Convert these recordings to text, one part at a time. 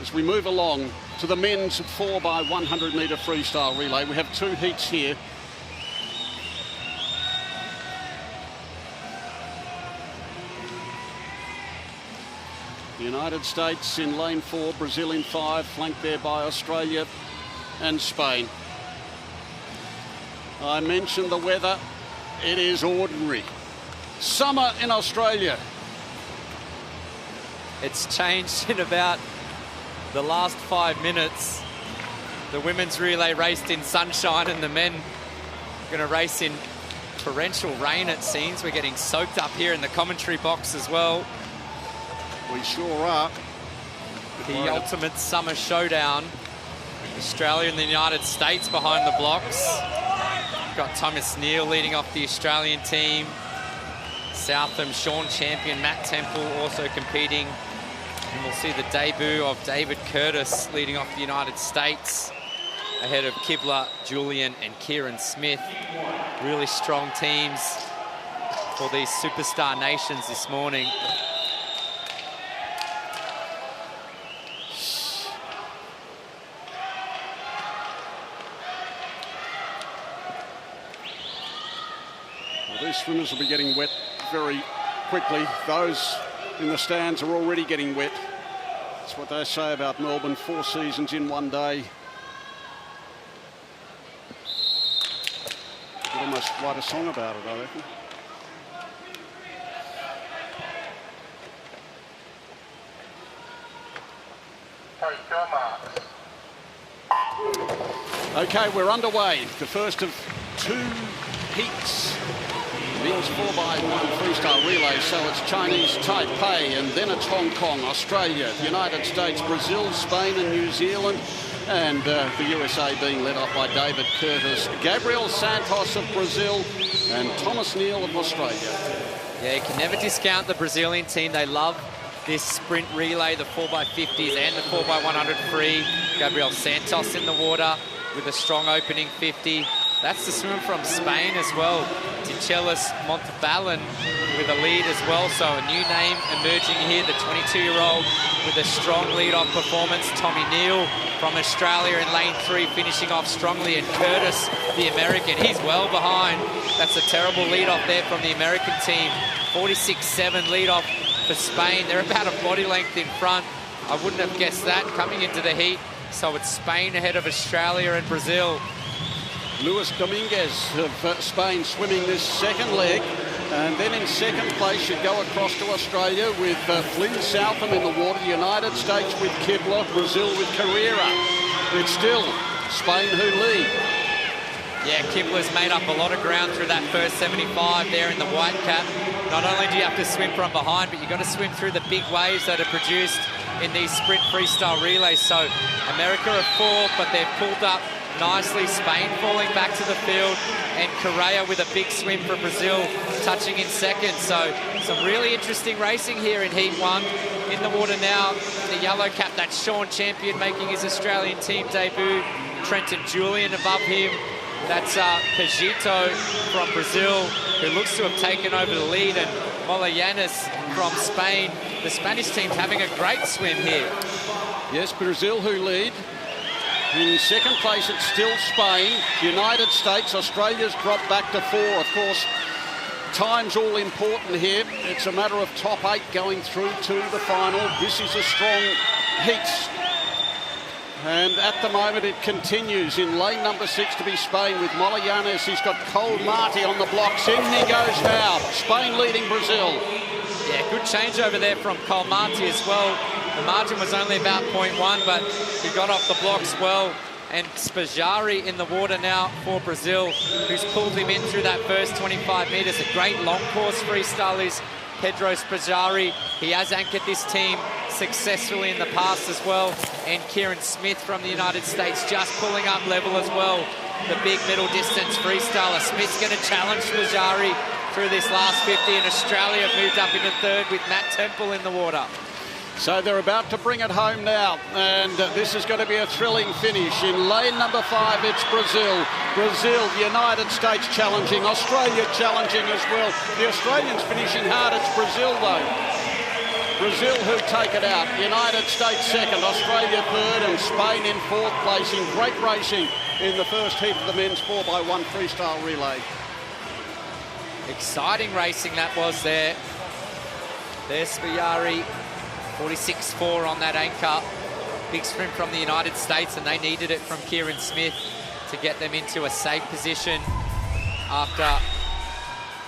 as we move along to the men's 4x100m freestyle relay. We have 2 heats here. The United States in lane 4, Brazil in 5, flanked there by Australia and Spain. I mentioned the weather. It is ordinary. Summer in Australia. It's changed in about the last 5 minutes. The women's relay raced in sunshine and the men are going to race in torrential rain, it seems. We're getting soaked up here in the commentary box as well. We sure are. The ultimate summer showdown. Australia and the United States behind the blocks. Got Thomas Neal leading off the Australian team. Southam, Sean Champion, Matt Temple also competing. And we'll see the debut of David Curtis leading off the United States ahead of Kibler, Julian and Kieran Smith. Really strong teams for these superstar nations this morning. These swimmers will be getting wet very quickly. Those in the stands are already getting wet. That's what they say about Melbourne, 4 seasons in 1 day. Could almost write a song about it, I reckon. Okay, we're underway. The first of 2 heats. Men's 4x1 freestyle relay, so it's Chinese Taipei, and then it's Hong Kong, Australia, the United States, Brazil, Spain and New Zealand, and the USA being led off by David Curtis, Gabriel Santos of Brazil, and Thomas Neal of Australia. Yeah, you can never discount the Brazilian team. They love this sprint relay, the 4x50s and the 4x100 free. Gabriel Santos in the water with a strong opening 50. That's the swimmer from Spain as well, Tichelis Montebalan, with a lead as well. So a new name emerging here, the 22-year-old with a strong lead-off performance. Tommy Neal from Australia in lane 3, finishing off strongly. And Curtis, the American, he's well behind. That's a terrible lead-off there from the American team. 46.7 lead-off for Spain. They're about a body length in front. I wouldn't have guessed that coming into the heat. So it's Spain ahead of Australia and Brazil. Luis Dominguez of Spain swimming this second leg, and then in second place you go across to Australia with Flynn Southam in the water, the United States with Kibler, Brazil with Carrera. It's still Spain who lead. Yeah, Kibler's made up a lot of ground through that first 75 there in the white cap. Not only do you have to swim from behind, but you've got to swim through the big waves that are produced in these sprint freestyle relays. So America are 4th, but they've pulled up nicely. Spain falling back to the field, and Correa with a big swim for Brazil, touching in second. So some really interesting racing here in Heat 1. In the water now, the yellow cap, that's Sean Champion making his Australian team debut. Trenton Julian above him. That's Pajito from Brazil, who looks to have taken over the lead, and Molayanis from Spain. The Spanish team's having a great swim here. Yes, Brazil who lead. In second place, it's still Spain. United States, Australia's dropped back to 4. Of course, time's all important here. It's a matter of top 8 going through to the final. This is a strong heat. And at the moment, it continues in lane number 6 to be Spain with Molayanis. He's got Cole Marti on the blocks. In he goes now. Spain leading Brazil. Yeah, good change over there from Cole Marti as well. The margin was only about 0.1, but he got off the blocks well. And Spajari in the water now for Brazil, who's pulled him in through that first 25 metres. A great long course freestyle is Pedro Spajari. He has anchored this team successfully in the past as well. And Kieran Smith from the United States just pulling up level as well. The big middle distance freestyler. Smith's going to challenge Spajari through this last 50, and Australia have moved up into 3rd with Matt Temple in the water. So they're about to bring it home now, and this is going to be a thrilling finish. In lane number 5, it's Brazil. Brazil, the United States challenging, Australia challenging as well. The Australians finishing hard, it's Brazil though. Brazil who take it out. United States second, Australia third, and Spain in fourth place in great racing in the first heat of the men's 4x1 freestyle relay. Exciting racing that was there. There's Sperry, 46.4 on that anchor. Big sprint from the United States, and they needed it from Kieran Smith to get them into a safe position after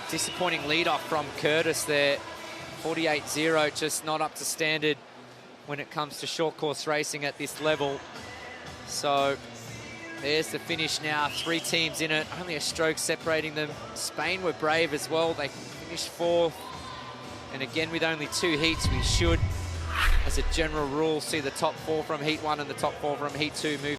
disappointing lead-off from Curtis there. 48.0, just not up to standard when it comes to short course racing at this level. So there's the finish now, 3 teams in it, only a stroke separating them. Spain were brave as well, they finished 4th. And again, with only 2 heats, we should, as a general rule, see the top 4 from Heat 1 and the top 4 from Heat 2 move